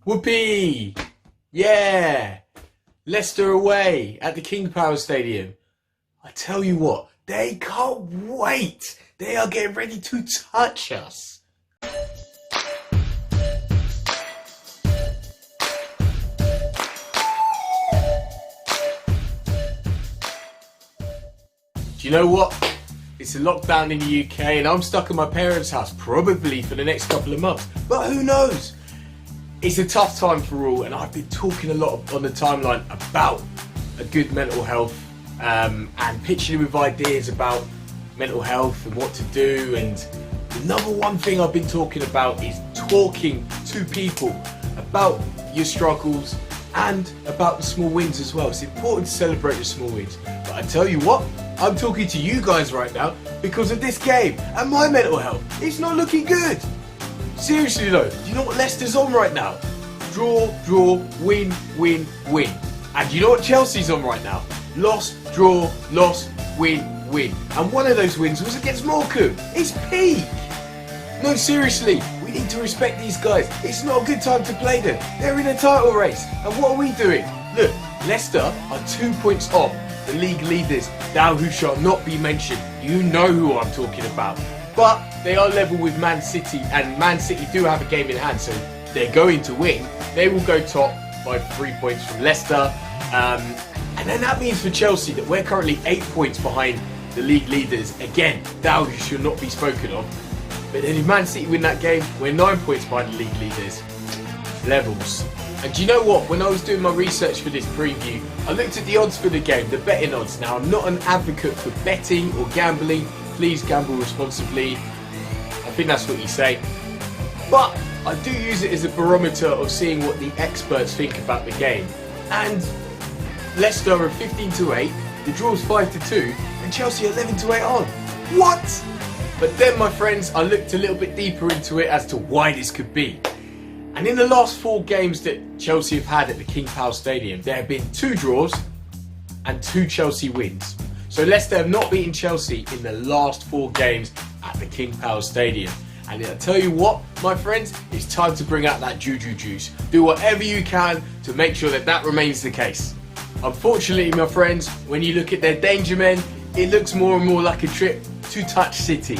Whoopee! Yeah! Leicester away at the King Power Stadium. I tell you what, they can't wait. They are getting ready to touch us. Do you know what? It's a lockdown in the UK and I'm stuck in my parents' house, probably for the next couple of months. But who knows? It's a tough time for all, and I've been talking a lot on the timeline about a good mental health and pitching with ideas about mental health and what to do. And the number one thing I've been talking about is talking to people about your struggles and about the small wins as well. It's important to celebrate the small wins. But I tell you what, I'm talking to you guys right now because of this game and my mental health. It's not looking good. Seriously though, do you know what Leicester's on right now? Draw, draw, win, win, win. And do you know what Chelsea's on right now? Loss, draw, loss, win, win. And one of those wins was against Morecambe. It's peak. No, seriously, we need to respect these guys. It's not a good time to play them. They're in a title race. And what are we doing? Look, Leicester are 2 points off the league leaders, thou who shall not be mentioned. You know who I'm talking about. But they are level with Man City, and Man City do have a game in hand, so they're going to win. They will go top by 3 points from Leicester. And then that means for Chelsea that we're currently 8 points behind the league leaders. Again, thou who should not be spoken of. But then if Man City win that game, we're 9 points behind the league leaders. Levels. And do you know what? When I was doing my research for this preview, I looked at the odds for the game, the betting odds. Now, I'm not an advocate for betting or gambling. Please gamble responsibly. I think that's what you say. But I do use it as a barometer of seeing what the experts think about the game. And Leicester are 15-8, the draw's 5-2, and Chelsea 11-8 on. What? But then, my friends, I looked a little bit deeper into it as to why this could be. And in the last 4 games that Chelsea have had at the King Power Stadium, there have been 2 draws and 2 Chelsea wins. So Leicester have not beaten Chelsea in the last 4 games at the King Power Stadium. And I tell you what, my friends, it's time to bring out that juju juice. Do whatever you can to make sure that that remains the case. Unfortunately, my friends, when you look at their danger men, it looks more and more like a trip to Touch City.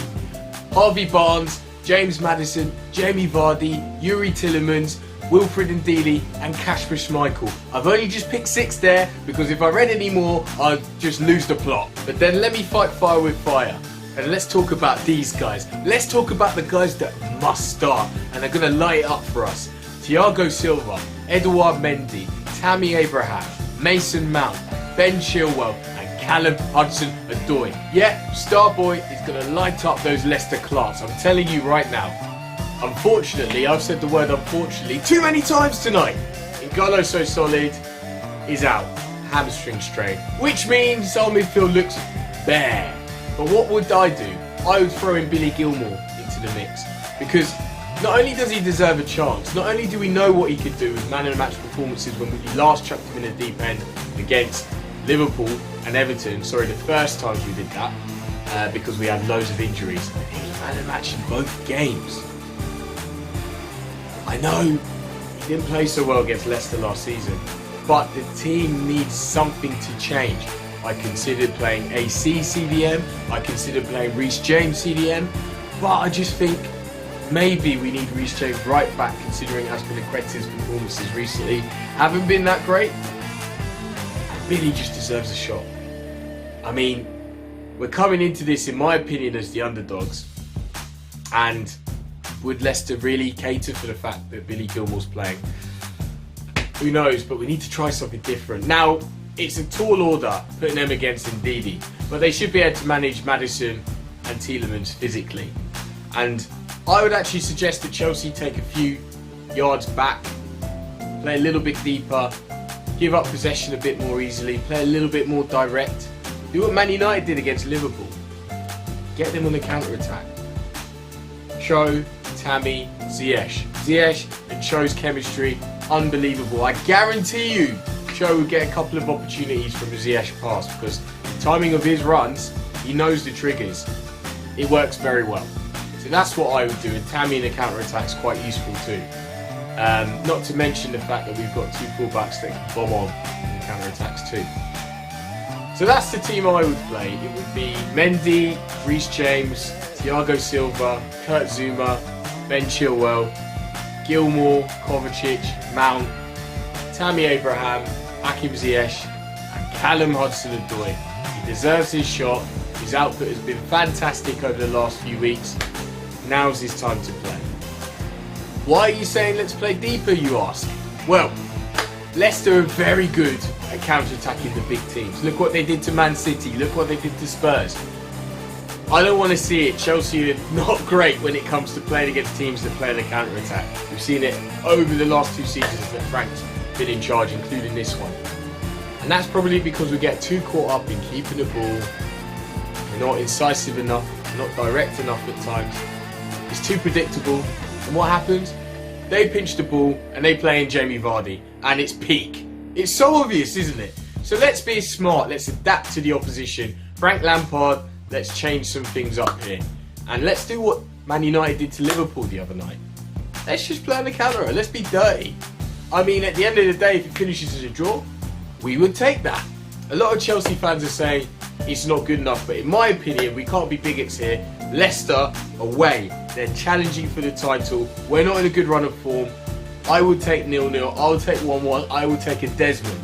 Harvey Barnes, James Maddison, Jamie Vardy, Yuri Tillemans, Wilfred Ndidi and Kasper Schmeichel. I've only just picked 6 there because if I read any more, I'd just lose the plot. But then let me fight fire with fire. And let's talk about these guys. Let's talk about the guys that must start and are going to light it up for us. Thiago Silva, Edouard Mendy, Tammy Abraham, Mason Mount, Ben Chilwell and Callum Hudson-Odoi. Yeah, Starboy is going to light up those Leicester Clarks. I'm telling you right now. Unfortunately, I've said the word unfortunately too many times tonight. N'Golo So Solid is out, hamstring strain, which means our midfield looks bare. But what would I do? I would throw in Billy Gilmour into the mix because not only does he deserve a chance, not only do we know what he could do with man of the match performances when we last chucked him in the deep end against Liverpool and Everton. Sorry, the first times we did that because we had loads of injuries. He was man of the match in both games. I know he didn't play so well against Leicester last season, but the team needs something to change. I considered playing AC CDM, I considered playing Reece James CDM, but I just think maybe we need Reece James right back considering Azpilicueta's performances recently haven't been that great. And Billy just deserves a shot. I mean, we're coming into this, in my opinion, as the underdogs, and would Leicester really cater for the fact that Billy Gilmour's playing? Who knows, but we need to try something different. Now, it's a tall order putting them against Ndidi, but they should be able to manage Maddison and Tielemans physically. And I would actually suggest that Chelsea take a few yards back, play a little bit deeper, give up possession a bit more easily, play a little bit more direct. Do what Man United did against Liverpool. Get them on the counter-attack. Cho, Tammy, Ziyech. Ziyech and Cho's chemistry, unbelievable. I guarantee you Cho will get a couple of opportunities from the Ziyech pass because the timing of his runs, he knows the triggers. It works very well. So that's what I would do, and Tammy in the counter-attack is quite useful too. Not to mention the fact that we've got two fullbacks that can bomb on in counter-attacks too. So that's the team I would play. It would be Mendy, Reece James, Thiago Silva, Kurt Zouma, Ben Chilwell, Gilmore, Kovacic, Mount, Tammy Abraham, Hakim Ziyech and Callum Hudson-Odoi. He deserves his shot. His output has been fantastic over the last few weeks. Now's his time to play. Why are you saying let's play deeper, you ask? Well, Leicester are very good at counter-attacking the big teams. Look what they did to Man City. Look what they did to Spurs. I don't want to see it. Chelsea are not great when it comes to playing against teams that play on the counter-attack. We've seen it over the last two seasons that Frank's been in charge, including this one. And that's probably because we get too caught up in keeping the ball. We're not incisive enough, not direct enough at times. It's too predictable. And what happens? They pinch the ball and they play in Jamie Vardy. And it's peak. It's so obvious, isn't it? So let's be smart. Let's adapt to the opposition. Frank Lampard, let's change some things up here. And let's do what Man United did to Liverpool the other night. Let's just play on the counter. Let's be dirty. I mean, at the end of the day, if it finishes as a draw, we would take that. A lot of Chelsea fans are saying it's not good enough, but in my opinion, we can't be bigots here. Leicester, away. They're challenging for the title. We're not in a good run of form. I would take 0-0. I would take 1-1. I would take a Desmond.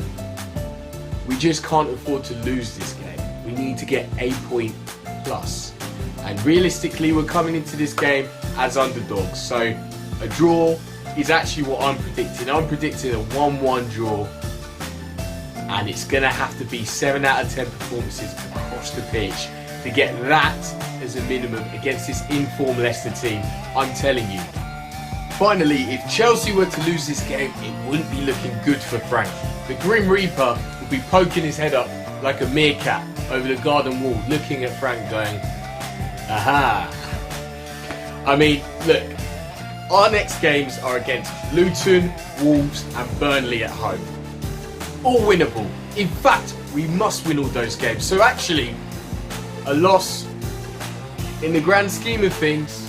We just can't afford to lose this game. We need to get a point plus. And realistically, we're coming into this game as underdogs. So a draw is actually what I'm predicting. I'm predicting a 1-1 draw. And it's going to have to be 7 out of 10 performances across the pitch to get that as a minimum against this informed Leicester team. I'm telling you. Finally, if Chelsea were to lose this game, it wouldn't be looking good for Frank. The Grim Reaper would be poking his head up like a meerkat over the garden wall, looking at Frank going, aha. I mean, look, our next games are against Luton, Wolves and Burnley at home. All winnable. In fact, we must win all those games. So actually, a loss in the grand scheme of things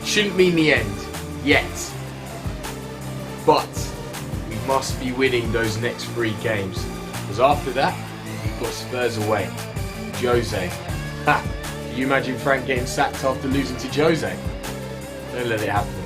shouldn't mean the end yet. But we must be winning those next 3 games. Because after that, we've got Spurs away. Jose. Ha! Can you imagine Frank getting sacked after losing to Jose? Don't let it happen.